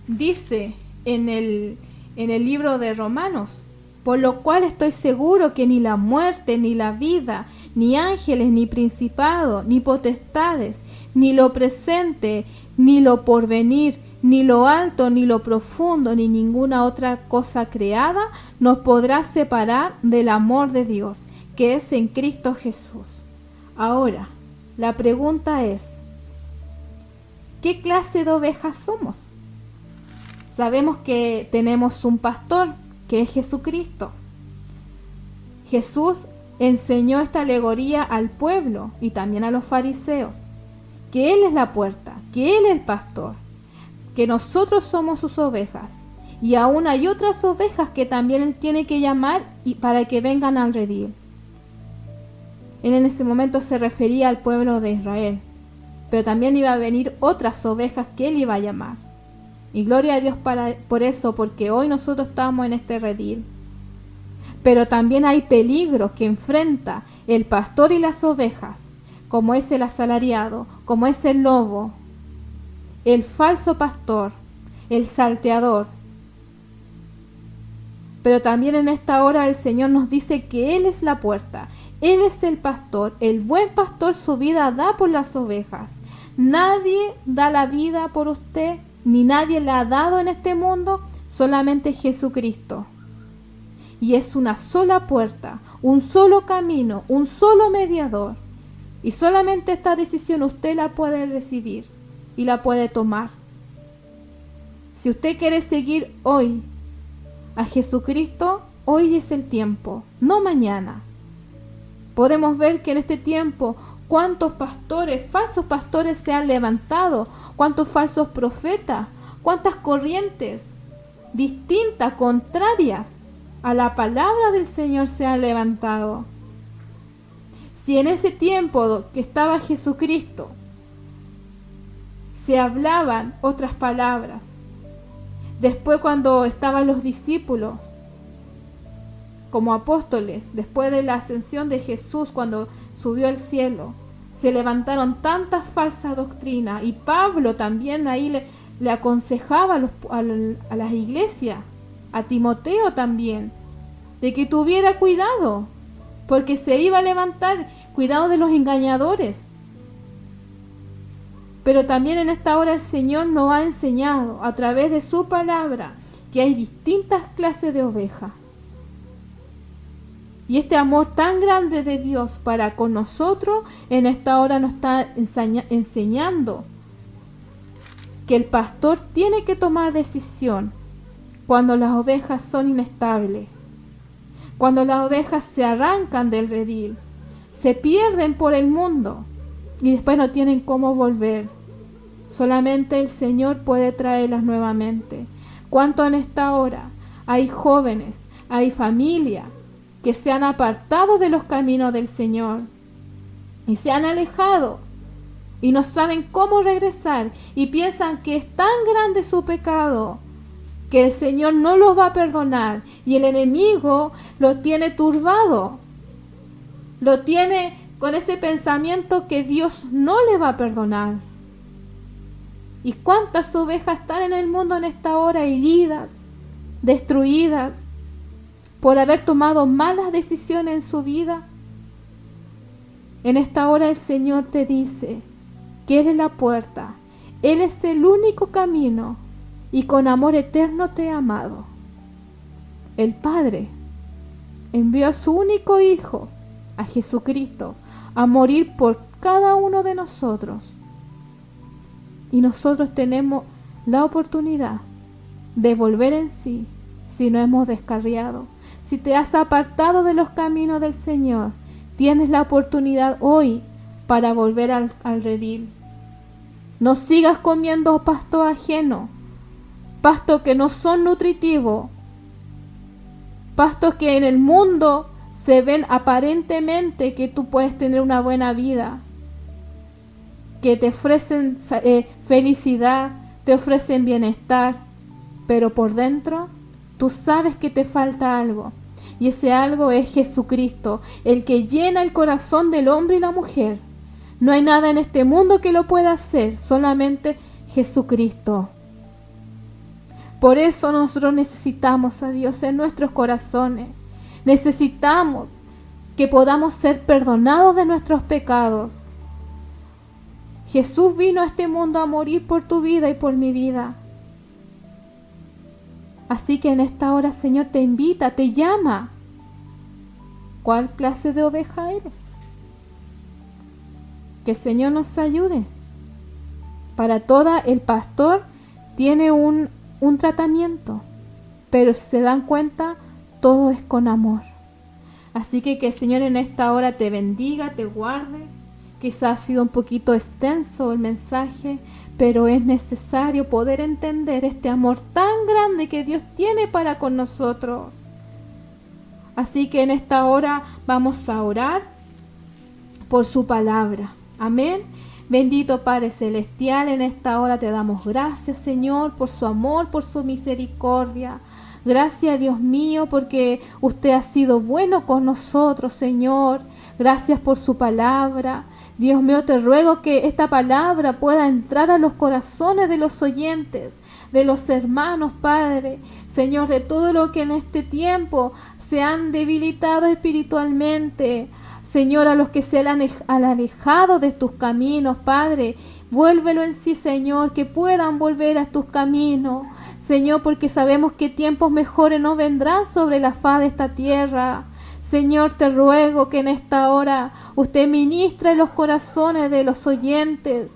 B: dice en el libro de Romanos, por lo cual estoy seguro que ni la muerte, ni la vida, ni ángeles, ni principados, ni potestades, ni lo presente, ni lo porvenir, ni lo alto, ni lo profundo, ni ninguna otra cosa creada nos podrá separar del amor de Dios, que es en Cristo Jesús. Ahora, la pregunta es, ¿qué clase de ovejas somos? Sabemos que tenemos un pastor, que es Jesucristo. Jesús enseñó esta alegoría al pueblo y también a los fariseos, que Él es la puerta, que Él es el pastor, que nosotros somos sus ovejas Y aún hay otras ovejas que también Él tiene que llamar y para que vengan al redil. Él en ese momento se refería al pueblo de Israel, pero también iba a venir otras ovejas que Él iba a llamar. Y gloria a Dios por eso, porque hoy nosotros estamos en este redil. Pero también hay peligros que enfrenta el pastor y las ovejas, como es el asalariado, como es el lobo, el falso pastor, el salteador. Pero también en esta hora el Señor nos dice que Él es la puerta, Él es el pastor, el buen pastor su vida da por las ovejas. Nadie da la vida por usted, ni nadie la ha dado en este mundo, solamente Jesucristo. Y es una sola puerta, un solo camino, un solo mediador. Y solamente esta decisión usted la puede recibir y la puede tomar. Si usted quiere seguir hoy a Jesucristo, hoy es el tiempo, no mañana. Podemos ver que en este tiempo cuántos pastores, falsos pastores se han levantado, cuántos falsos profetas, cuántas corrientes distintas, contrarias a la palabra del Señor se han levantado. Si en ese tiempo que estaba Jesucristo se hablaban otras palabras, después cuando estaban los discípulos como apóstoles, después de la ascensión de Jesús, cuando subió al cielo, se levantaron tantas falsas doctrinas, y Pablo también ahí le aconsejaba a las iglesias, a Timoteo también, de que tuviera cuidado, porque se iba a levantar, cuidado de los engañadores. Pero también en esta hora el Señor nos ha enseñado a través de su palabra que hay distintas clases de ovejas. Y este amor tan grande de Dios para con nosotros en esta hora nos está enseñando que el pastor tiene que tomar decisión cuando las ovejas son inestables, cuando las ovejas se arrancan del redil, se pierden por el mundo y después no tienen cómo volver. Solamente el Señor puede traerlas nuevamente. ¿Cuánto en esta hora hay jóvenes, hay familia que se han apartado de los caminos del Señor y se han alejado y no saben cómo regresar y piensan que es tan grande su pecado que el Señor no los va a perdonar y el enemigo lo tiene turbado, lo tiene con ese pensamiento que Dios no le va a perdonar? ¿Y cuántas ovejas están en el mundo en esta hora heridas, destruidas, por haber tomado malas decisiones en su vida? En esta hora el Señor te dice que Él es la puerta, Él es el único camino y con amor eterno te ha amado. El Padre envió a su único Hijo, a Jesucristo, a morir por cada uno de nosotros. Y nosotros tenemos la oportunidad de volver en sí si no hemos descarriado. Si te has apartado de los caminos del Señor, tienes la oportunidad hoy para volver al redil. No sigas comiendo pasto ajeno, pastos que no son nutritivos, pastos que en el mundo se ven aparentemente que tú puedes tener una buena vida, que te ofrecen felicidad, te ofrecen bienestar, pero por dentro tú sabes que te falta algo, y ese algo es Jesucristo, el que llena el corazón del hombre y la mujer. No hay nada en este mundo que lo pueda hacer, solamente Jesucristo. Por eso nosotros necesitamos a Dios en nuestros corazones. Necesitamos que podamos ser perdonados de nuestros pecados. Jesús vino a este mundo a morir por tu vida y por mi vida. Así que en esta hora, Señor, te invita, te llama. ¿Cuál clase de oveja eres? Que el Señor nos ayude. Para toda, el pastor tiene un tratamiento, pero si se dan cuenta, todo es con amor. Así que el Señor en esta hora te bendiga, te guarde, Quizás ha sido un poquito extenso el mensaje, pero es necesario poder entender este amor tan grande que Dios tiene para con nosotros. Así que en esta hora vamos a orar por su palabra. Amén. Bendito Padre Celestial, en esta hora te damos gracias, Señor, por su amor, por su misericordia. Gracias, Dios mío, porque usted ha sido bueno con nosotros, Señor. Gracias por su palabra. Dios mío, te ruego que esta palabra pueda entrar a los corazones de los oyentes, de los hermanos, Padre. Señor, de todo lo que en este tiempo se han debilitado espiritualmente. Señor, a los que se han alejado de tus caminos, Padre, vuélvelo en sí, Señor, que puedan volver a tus caminos, Señor, porque sabemos que tiempos mejores no vendrán sobre la faz de esta tierra. Señor, te ruego que en esta hora usted ministre los corazones de los oyentes,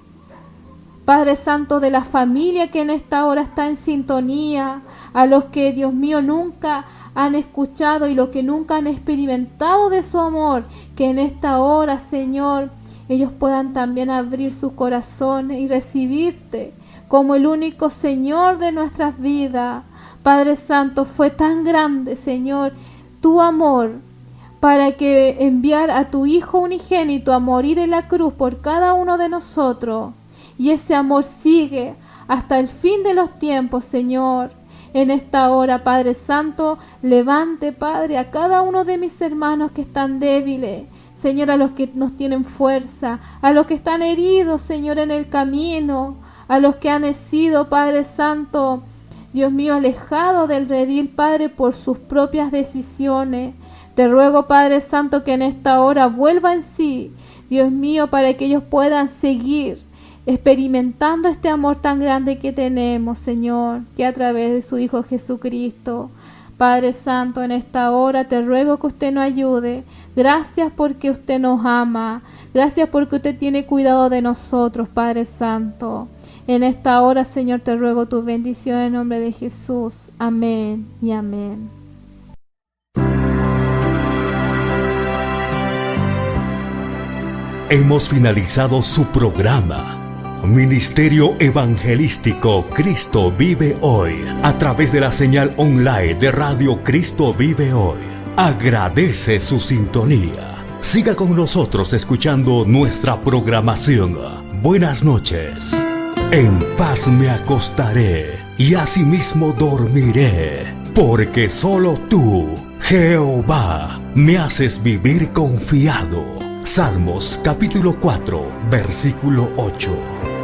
B: Padre Santo, de la familia que en esta hora está en sintonía, a los que, Dios mío, nunca han escuchado y los que nunca han experimentado de su amor, que en esta hora, Señor, ellos puedan también abrir sus corazones y recibirte como el único Señor de nuestras vidas. Padre Santo, fue tan grande, Señor, tu amor, para que enviar a tu Hijo unigénito a morir en la cruz por cada uno de nosotros. Y ese amor sigue hasta el fin de los tiempos, Señor. En esta hora, Padre Santo, levante, Padre, a cada uno de mis hermanos que están débiles. Señor, a los que nos tienen fuerza, a los que están heridos, Señor, en el camino, a los que han sido, Padre Santo, Dios mío, alejados del redil, Padre, por sus propias decisiones. Te ruego, Padre Santo, que en esta hora vuelva en sí, Dios mío, para que ellos puedan seguir experimentando este amor tan grande que tenemos, Señor, que a través de su Hijo Jesucristo. Padre Santo, en esta hora te ruego que usted nos ayude. Gracias porque usted nos ama. Gracias porque usted tiene cuidado de nosotros, Padre Santo. En esta hora, Señor, te ruego tu bendición en nombre de Jesús. Amén y amén.
A: Hemos finalizado su programa Ministerio Evangelístico Cristo Vive Hoy, a través de la señal online de Radio Cristo Vive Hoy. Agradece su sintonía. Siga con nosotros escuchando nuestra programación. Buenas noches. En paz me acostaré y asimismo dormiré, porque solo tú, Jehová, me haces vivir confiado. Salmos capítulo 4, versículo 8.